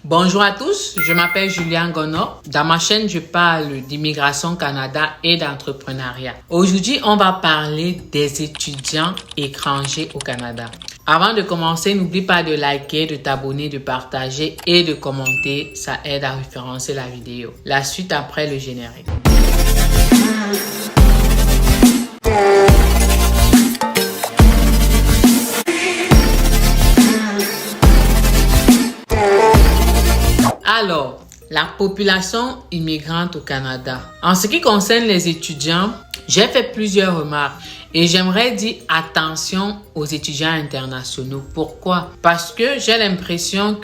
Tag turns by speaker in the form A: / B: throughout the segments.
A: Bonjour à tous, je m'appelle Julien Gonor. Dans ma chaîne, je parle d'immigration Canada et d'entrepreneuriat. Aujourd'hui, on va parler des étudiants étrangers au Canada. Avant de commencer, n'oublie pas de liker, de t'abonner, de partager et de commenter. Ça aide à référencer la vidéo. La suite après le générique. Alors, la population immigrante au Canada. En ce qui concerne les étudiants, j'ai fait plusieurs remarques et j'aimerais dire attention aux étudiants internationaux. Pourquoi? Parce que j'ai l'impression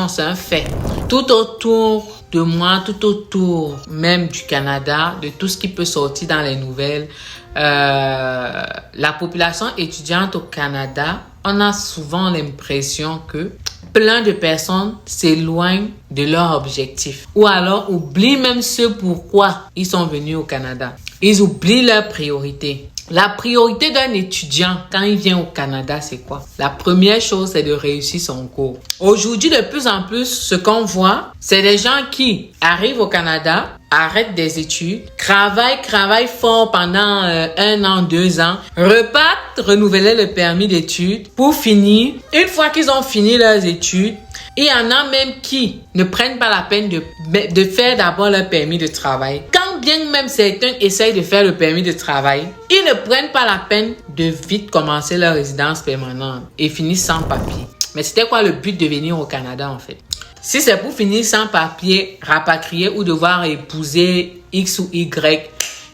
A: c'est un fait. Tout autour de moi, tout autour même du Canada, de tout ce qui peut sortir dans les nouvelles, la population étudiante au Canada, on a souvent l'impression que plein de personnes s'éloignent de leur objectif ou alors oublient même ce pourquoi ils sont venus au Canada. Ils oublient leurs priorités. La priorité d'un étudiant quand il vient au Canada, c'est quoi? La première chose, c'est de réussir son cours. Aujourd'hui, de plus en plus, ce qu'on voit, c'est des gens qui arrivent au Canada, arrêtent des études, travaillent fort pendant 1 an, 2 ans, repartent renouveler le permis d'études pour finir. Une fois qu'ils ont fini leurs études, il y en a même qui ne prennent pas la peine de faire d'abord leur permis de travail. Quand bien même certains essayent de faire le permis de travail, ils ne prennent pas la peine de vite commencer leur résidence permanente et finissent sans papier. Mais c'était quoi le but de venir au Canada en fait? Si c'est pour finir sans papier, rapatrier ou devoir épouser X ou Y,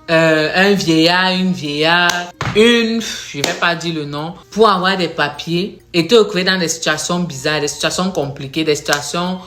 A: un vieillard, une vieillarde, je vais pas dire le nom, pour avoir des papiers et te retrouver dans des situations bizarres, des situations compliquées, des situations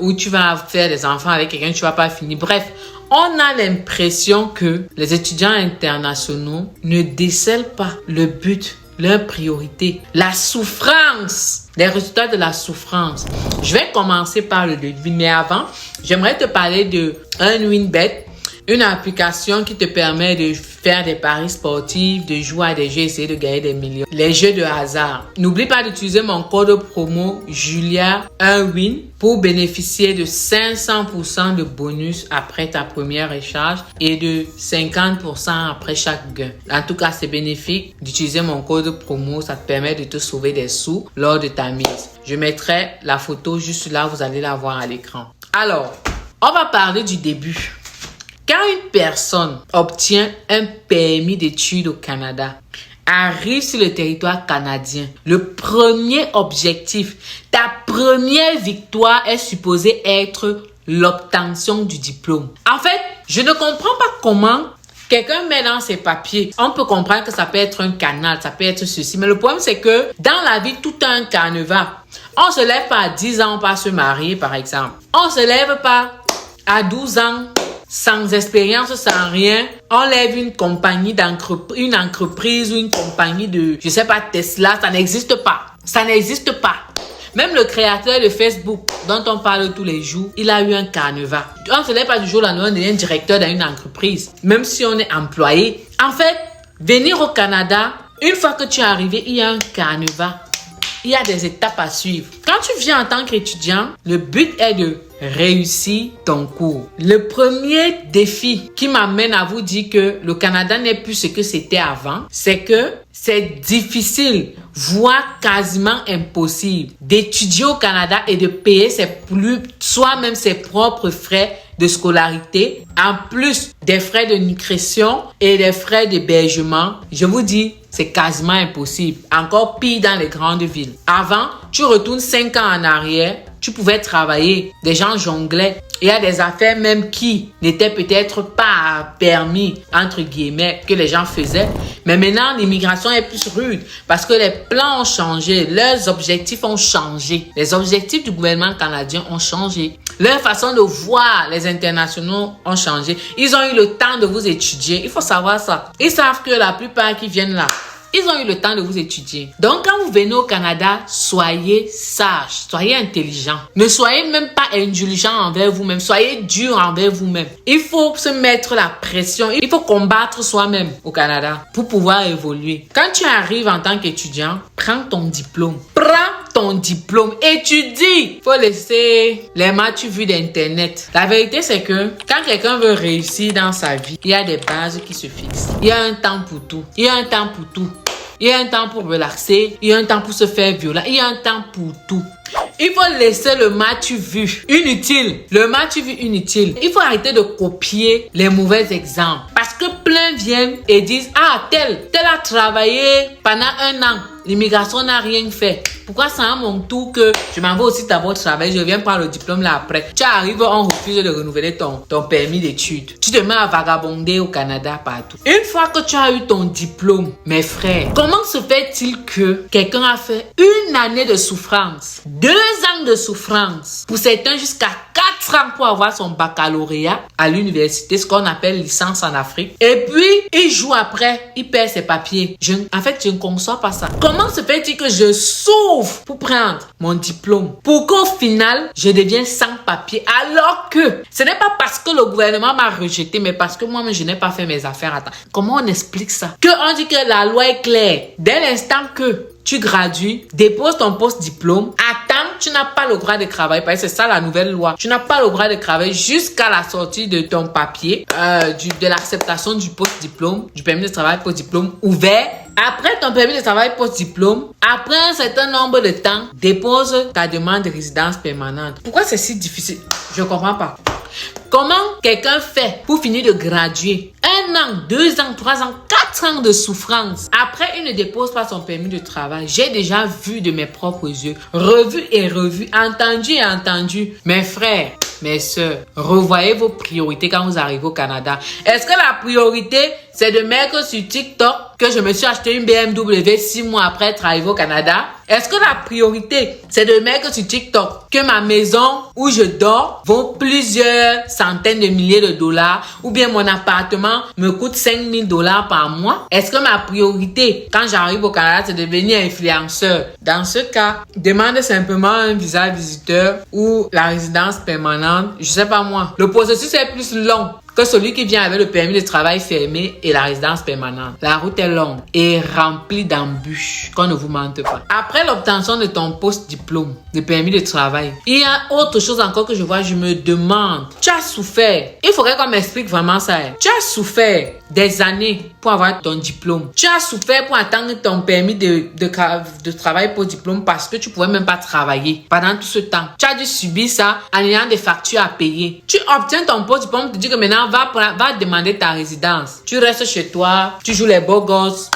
A: où tu vas faire des enfants avec quelqu'un, tu vas pas finir. Bref, on a l'impression que les étudiants internationaux ne décèlent pas le but, leur priorité, la souffrance, les résultats de la souffrance. Je vais commencer par le début, mais avant, j'aimerais te parler de WinBet, une application qui te permet de faire des paris sportifs, de jouer à des jeux, essayer de gagner des millions. Les jeux de hasard. N'oublie pas d'utiliser mon code promo Julia1Win pour bénéficier de 500% de bonus après ta première recharge et de 50% après chaque gain. En tout cas, c'est bénéfique d'utiliser mon code promo. Ça te permet de te sauver des sous lors de ta mise. Je mettrai la photo juste là, vous allez la voir à l'écran. Alors, on va parler du début. Quand une personne obtient un permis d'études au Canada, arrive sur le territoire canadien, le premier objectif, ta première victoire est supposée être l'obtention du diplôme. En fait, je ne comprends pas comment quelqu'un met dans ses papiers. On peut comprendre que ça peut être un canal, ça peut être ceci. Mais le problème, c'est que dans la vie, tout a un canevas. On se lève pas à 10 ans, on va se marier, par exemple. On se lève pas à 12 ans. Sans expérience, sans rien, on lève une compagnie une entreprise ou une compagnie de, je sais pas, Tesla, ça n'existe pas. Ça n'existe pas. Même le créateur de Facebook, dont on parle tous les jours, il a eu un canevas. On ne se lève pas du jour au lendemain, on devient directeur dans une entreprise. Même si on est employé. En fait, venir au Canada, une fois que tu es arrivé, il y a un canevas. Il y a des étapes à suivre. Quand tu viens en tant qu'étudiant, le but est de réussir ton cours. Le premier défi qui m'amène à vous dire que le Canada n'est plus ce que c'était avant, c'est que c'est difficile, voire quasiment impossible d'étudier au Canada et de payer soi-même ses propres frais de scolarité, en plus des frais de nutrition et des frais d'hébergement. Je vous dis, c'est quasiment impossible. Encore pire dans les grandes villes. Avant, tu retournes 5 ans en arrière, tu pouvais travailler. Des gens jonglaient. Il y a des affaires même qui n'étaient peut-être pas permis, entre guillemets, que les gens faisaient. Mais maintenant, l'immigration est plus rude parce que les plans ont changé. Leurs objectifs ont changé. Les objectifs du gouvernement canadien ont changé. Leur façon de voir les internationaux ont changé. Ils ont eu le temps de vous étudier. Il faut savoir ça. Ils savent que la plupart qui viennent là, ils ont eu le temps de vous étudier. Donc, quand vous venez au Canada, soyez sages, soyez intelligents. Ne soyez même pas indulgents envers vous-même. Soyez durs envers vous-même. Il faut se mettre la pression. Il faut combattre soi-même au Canada pour pouvoir évoluer. Quand tu arrives en tant qu'étudiant, prends ton diplôme. Prends ton diplôme, étudie. Faut laisser les matchs vus d'internet. La vérité, c'est que quand quelqu'un veut réussir dans sa vie, il y a des bases qui se fixent. Il y a un temps pour tout. Il y a un temps pour tout. Il y a un temps pour relaxer. Il y a un temps pour se faire violer. Il y a un temps pour tout. Il faut laisser le match vu inutile. Le match vu inutile. Il faut arrêter de copier les mauvais exemples. Parce que plein viennent et disent, ah, tel a travaillé pendant 1 an. L'immigration n'a rien fait. Pourquoi c'est à mon tour que je m'en vais aussi d'abord travailler, je viens prendre le diplôme là après. Tu arrives, on refuse de renouveler ton permis d'études. Tu te mets à vagabonder au Canada partout. Une fois que tu as eu ton diplôme, mes frères, comment se fait-il que quelqu'un a fait 1 année de souffrance, 2 ans de souffrance, pour certains jusqu'à 4 ans pour avoir son baccalauréat à l'université, ce qu'on appelle licence en Afrique. Et puis, il joue après, il perd ses papiers. En fait, je ne conçois pas ça. Comment se fait-il que je souffre pour prendre mon diplôme, pour qu'au final, je devienne sans papier, alors que ce n'est pas parce que le gouvernement m'a rejeté, mais parce que moi-même, je n'ai pas fait mes affaires à temps. Comment on explique ça? On dit que la loi est claire. Dès l'instant que tu gradues, déposes ton post-diplôme, attends, tu n'as pas le droit de travailler, parce que c'est ça la nouvelle loi. Tu n'as pas le droit de travailler jusqu'à la sortie de ton papier, de l'acceptation du post-diplôme, du permis de travail post-diplôme ouvert. Après ton permis de travail post-diplôme, après un certain nombre de temps, dépose ta demande de résidence permanente. Pourquoi c'est si difficile? Je comprends pas. Comment quelqu'un fait pour finir de graduer? 1 an, 2 ans, 3 ans, 4 ans de souffrance. Après, il ne dépose pas son permis de travail. J'ai déjà vu de mes propres yeux, revu et revu, entendu et entendu. Mes frères, mes sœurs, revoyez vos priorités quand vous arrivez au Canada. Est-ce que la priorité, c'est de mettre sur TikTok que je me suis acheté une BMW 6 mois après être arrivé au Canada? Est-ce que la priorité, c'est de mettre sur TikTok que ma maison où je dors vaut plusieurs centaines de milliers de dollars, ou bien mon appartement me coûte 5 000 $ par mois? Est-ce que ma priorité, quand j'arrive au Canada, c'est de devenir influenceur? Dans ce cas, demande simplement un visa visiteur ou la résidence permanente. Je sais pas moi. Le processus est plus long que celui qui vient avec le permis de travail fermé et la résidence permanente. La route est longue et remplie d'embûches, qu'on ne vous mente pas. Après l'obtention de ton post-diplôme, de permis de travail, il y a autre chose encore que je vois, je me demande. Tu as souffert. Il faudrait qu'on m'explique vraiment ça. Tu as souffert des années pour avoir ton diplôme. Tu as souffert pour attendre ton permis de travail post-diplôme parce que tu pouvais même pas travailler pendant tout ce temps. Tu as dû subir ça en ayant des factures à payer. Tu obtiens ton post-diplôme, tu dis que maintenant, va demander ta résidence. Tu restes chez toi, tu joues les beaux gosses,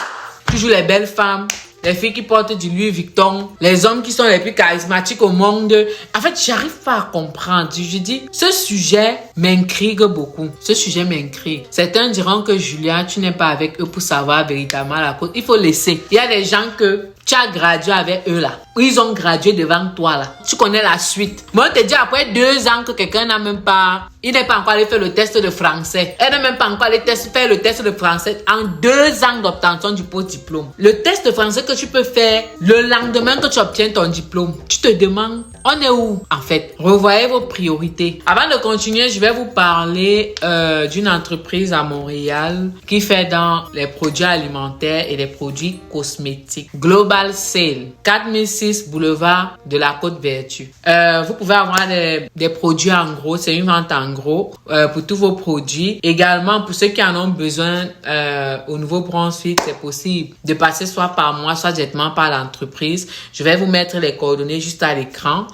A: tu joues les belles femmes, les filles qui portent du Louis Vuitton, les hommes qui sont les plus charismatiques au monde. En fait, j'arrive pas à comprendre. Je dis, ce sujet m'intrigue beaucoup. Ce sujet m'intrigue. Certains diront que Julia, tu n'es pas avec eux pour savoir véritablement la cause. Il faut laisser. Il y a des gens que tu as gradué avec eux là. Ils ont gradué devant toi là. Tu connais la suite. Moi, on te dit après 2 ans que quelqu'un n'a même pas... Il n'est pas encore allé faire le test de français. Elle n'a même pas encore allé faire le test de français en 2 ans d'obtention du post-diplôme. Le test de français que tu peux faire le lendemain que tu obtiens ton diplôme. Tu te demandes, on est où? En fait, revoyez vos priorités. Avant de continuer, je vais vous parler d'une entreprise à Montréal qui fait dans les produits alimentaires et les produits cosmétiques. Global Sale, 4006 boulevard de la Côte-Vertu. Vous pouvez avoir des produits en gros, c'est une vente en gros pour tous vos produits. Également, pour ceux qui en ont besoin au Nouveau-Brunswick, c'est possible de passer soit par moi, soit directement par l'entreprise. Je vais vous mettre les coordonnées juste à l'écran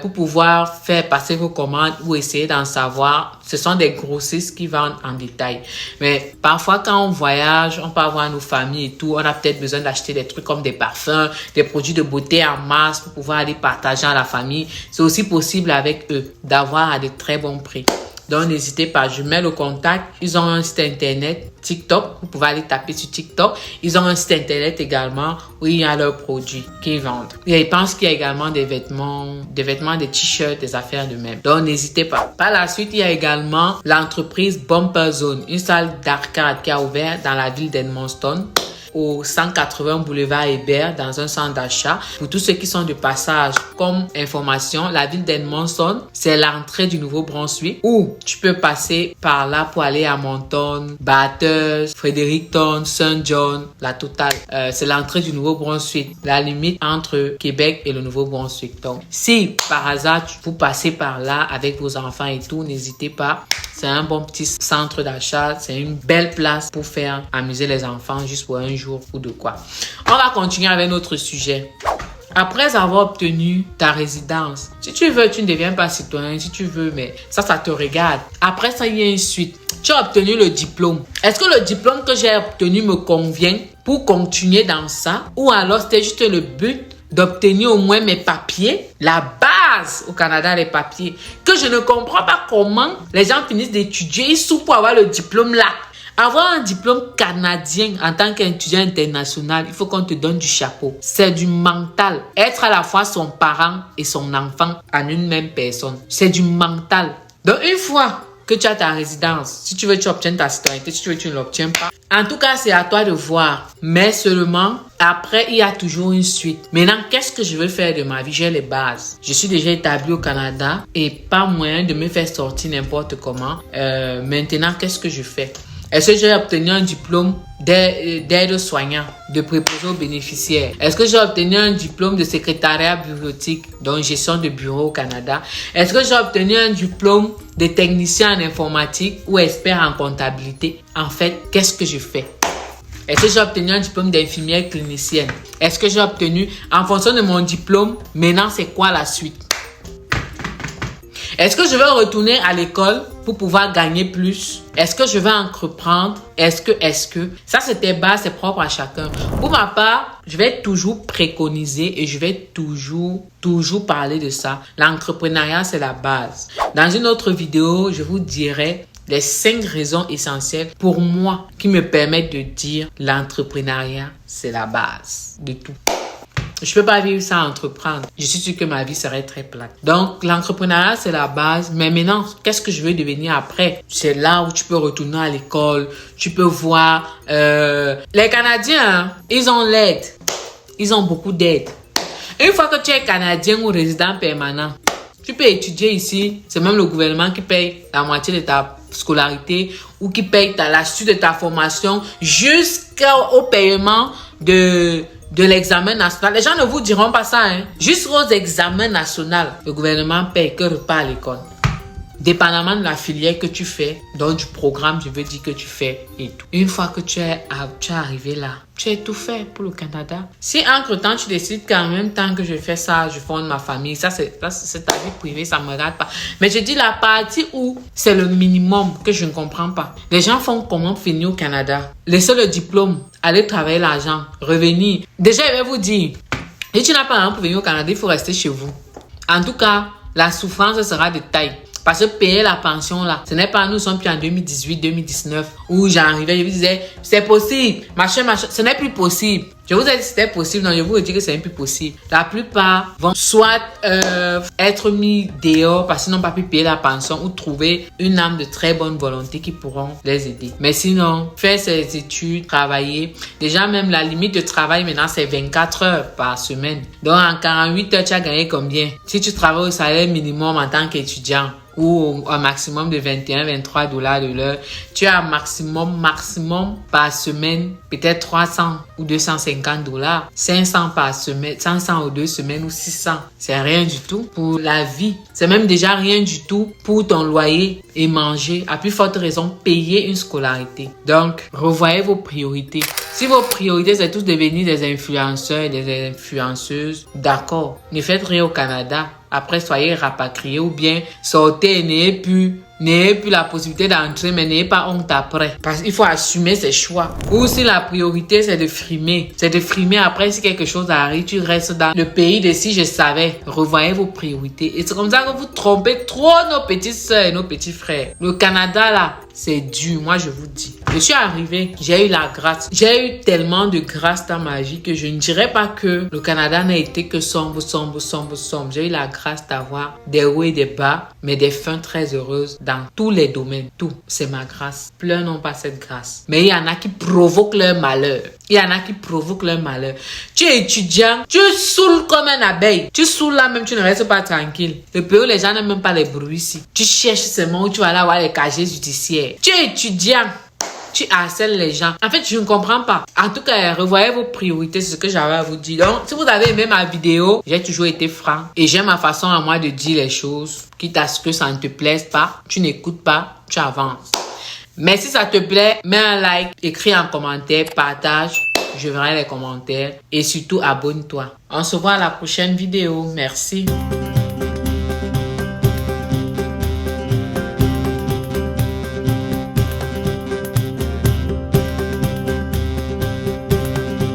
A: pour pouvoir faire passer vos commandes ou essayer d'en savoir. Ce sont des grossistes qui vendent en détail. Mais parfois, quand on voyage, on peut avoir nos familles et tout. On a peut-être besoin d'acheter des trucs comme des parfums, des produits de beauté en masse pour pouvoir aller partager à la famille. C'est aussi possible avec eux d'avoir à de très bons prix. Donc, n'hésitez pas, je mets le contact. Ils ont un site internet, TikTok. Vous pouvez aller taper sur TikTok. Ils ont un site internet également où il y a leurs produits qu'ils vendent. Et je pense qu'il y a également des vêtements, des t-shirts, des affaires de même. Donc, n'hésitez pas. Par la suite, il y a également l'entreprise Bumper Zone, une salle d'arcade qui a ouvert dans la ville d'Edmundston. au 180 boulevard Hébert dans un centre d'achat. Pour tous ceux qui sont de passage, comme information, la ville d'Edmondson, c'est l'entrée du Nouveau-Brunswick où tu peux passer par là pour aller à Moncton, Bathurst, Fredericton, St. John, la totale. C'est l'entrée du Nouveau-Brunswick, la limite entre Québec et le Nouveau-Brunswick. Donc, si par hasard vous passez par là avec vos enfants et tout, n'hésitez pas. C'est un bon petit centre d'achat. C'est une belle place pour faire amuser les enfants juste pour un jour ou de quoi. On va continuer avec notre sujet. Après avoir obtenu ta résidence, si tu veux, tu ne deviens pas citoyen, si tu veux, mais ça te regarde. Après ça, il y a une suite. Tu as obtenu le diplôme. Est-ce que le diplôme que j'ai obtenu me convient pour continuer dans ça? Ou alors c'était juste le but d'obtenir au moins mes papiers, la base au Canada, les papiers, que je ne comprends pas comment les gens finissent d'étudier, ils souffrent pour avoir le diplôme là. Avoir un diplôme canadien en tant qu'étudiant international, il faut qu'on te donne du chapeau. C'est du mental. Être à la fois son parent et son enfant en une même personne. C'est du mental. Donc une fois que tu as ta résidence, si tu veux, tu obtiens ta citoyenneté, si tu veux, tu ne l'obtiens pas. En tout cas, c'est à toi de voir. Mais seulement, après, il y a toujours une suite. Maintenant, qu'est-ce que je veux faire de ma vie? J'ai les bases. Je suis déjà établi au Canada et pas moyen de me faire sortir n'importe comment. Maintenant, qu'est-ce que je fais? Est-ce que j'ai obtenu un diplôme d'aide-soignant, de préposé aux bénéficiaires? Est-ce que j'ai obtenu un diplôme de secrétariat bureautique, donc gestion de bureau au Canada? Est-ce que j'ai obtenu un diplôme de technicien en informatique ou expert en comptabilité? En fait, qu'est-ce que je fais? Est-ce que j'ai obtenu un diplôme d'infirmière clinicienne? Est-ce que j'ai obtenu, en fonction de mon diplôme, maintenant c'est quoi la suite? Est-ce que je vais retourner à l'école pour pouvoir gagner plus? Est-ce que je vais entreprendre? Est-ce que? Ça, c'est tes bases, c'est propre à chacun. Pour ma part, je vais toujours préconiser et je vais toujours parler de ça. L'entrepreneuriat, c'est la base. Dans une autre vidéo, je vous dirai les 5 raisons essentielles pour moi qui me permettent de dire l'entrepreneuriat, c'est la base de tout. Je peux pas vivre sans entreprendre. Je suis sûre que ma vie serait très plate. Donc, l'entrepreneuriat, c'est la base. Mais maintenant, qu'est-ce que je veux devenir après? C'est là où tu peux retourner à l'école. Tu peux voir... les Canadiens, ils ont l'aide. Ils ont beaucoup d'aide. Une fois que tu es Canadien ou résident permanent, tu peux étudier ici. C'est même le gouvernement qui paye la moitié de ta scolarité ou qui paye la suite de ta formation jusqu'au paiement de l'examen national. Les gens ne vous diront pas ça, hein. Jusqu'aux examens nationaux, le gouvernement paye que repas à l'école. Dépendamment de la filière que tu fais, donc du programme, je veux dire que tu fais et tout. Une fois que tu es arrivé là, tu as tout fait pour le Canada. Si entre-temps, tu décides qu'en même temps que je fais ça, je fonde ma famille, ça c'est ta vie privée, ça me regarde pas. Mais je dis la partie où c'est le minimum que je ne comprends pas. Les gens font comment pour finir au Canada? Laissez le diplôme, aller travailler l'argent, revenir. Déjà, je vais vous dire, si tu n'as pas l'argent pour venir au Canada, il faut rester chez vous. En tout cas, la souffrance sera de taille. Parce que payer la pension là, ce n'est pas nous sommes plus en 2018-2019 où j'arrivais, je vous disais, c'est possible, machin, ce n'est plus possible. Je vous ai dit que c'était possible, non, je vous dis que ce n'est plus possible. La plupart vont soit être mis dehors parce qu'ils n'ont pas pu payer la pension ou trouver une âme de très bonne volonté qui pourront les aider. Mais sinon, faire ses études, travailler, déjà même la limite de travail maintenant c'est 24 heures par semaine. Donc en 48 heures, tu as gagné combien? Si tu travailles au salaire minimum en tant qu'étudiant, ou un maximum de 21-23 dollars de l'heure, tu as un maximum par semaine, peut-être 300 ou 250 dollars, 500 par semaine, 500 ou 2 semaines ou 600. C'est rien du tout pour la vie. C'est même déjà rien du tout pour ton loyer et manger. À plus forte raison, payer une scolarité. Donc, revoyez vos priorités. Si vos priorités, c'est tous devenir des influenceurs et des influenceuses, d'accord. Ne faites rien au Canada. Après, soyez rapatriés ou bien sortez et n'ayez plus la possibilité d'entrer, mais n'ayez pas honte après. Parce qu'il faut assumer ses choix. Ou si la priorité, c'est de frimer. C'est de frimer après, si quelque chose arrive, tu restes dans le pays de si je savais. Revoyez vos priorités. Et c'est comme ça que vous trompez trop nos petites soeurs et nos petits frères. Le Canada, là, c'est dur, moi je vous dis. Je suis arrivée, j'ai eu la grâce. J'ai eu tellement de grâce dans ma vie que je ne dirais pas que le Canada n'a été que sombre. J'ai eu la grâce d'avoir des hauts et des bas, mais des fins très heureuses dans tous les domaines. Tout, c'est ma grâce. Plein n'ont pas cette grâce. Mais il y en a qui provoquent leur malheur. Tu es étudiant, tu saoules comme un abeille. Tu saoules là même, tu ne restes pas tranquille. Le pays où les gens n'aiment même pas les bruits ici. Tu cherches seulement où tu vas aller voir les casiers judiciaires. Tu es étudiant. Tu harcèles les gens. En fait, je ne comprends pas. En tout cas, revoyez vos priorités, c'est ce que j'avais à vous dire. Donc, si vous avez aimé ma vidéo, j'ai toujours été franc. Et j'aime ma façon à moi de dire les choses. Quitte à ce que ça ne te plaise pas, tu n'écoutes pas, tu avances. Mais si ça te plaît, mets un like, écris un commentaire, partage. Je verrai les commentaires. Et surtout, abonne-toi. On se voit à la prochaine vidéo. Merci.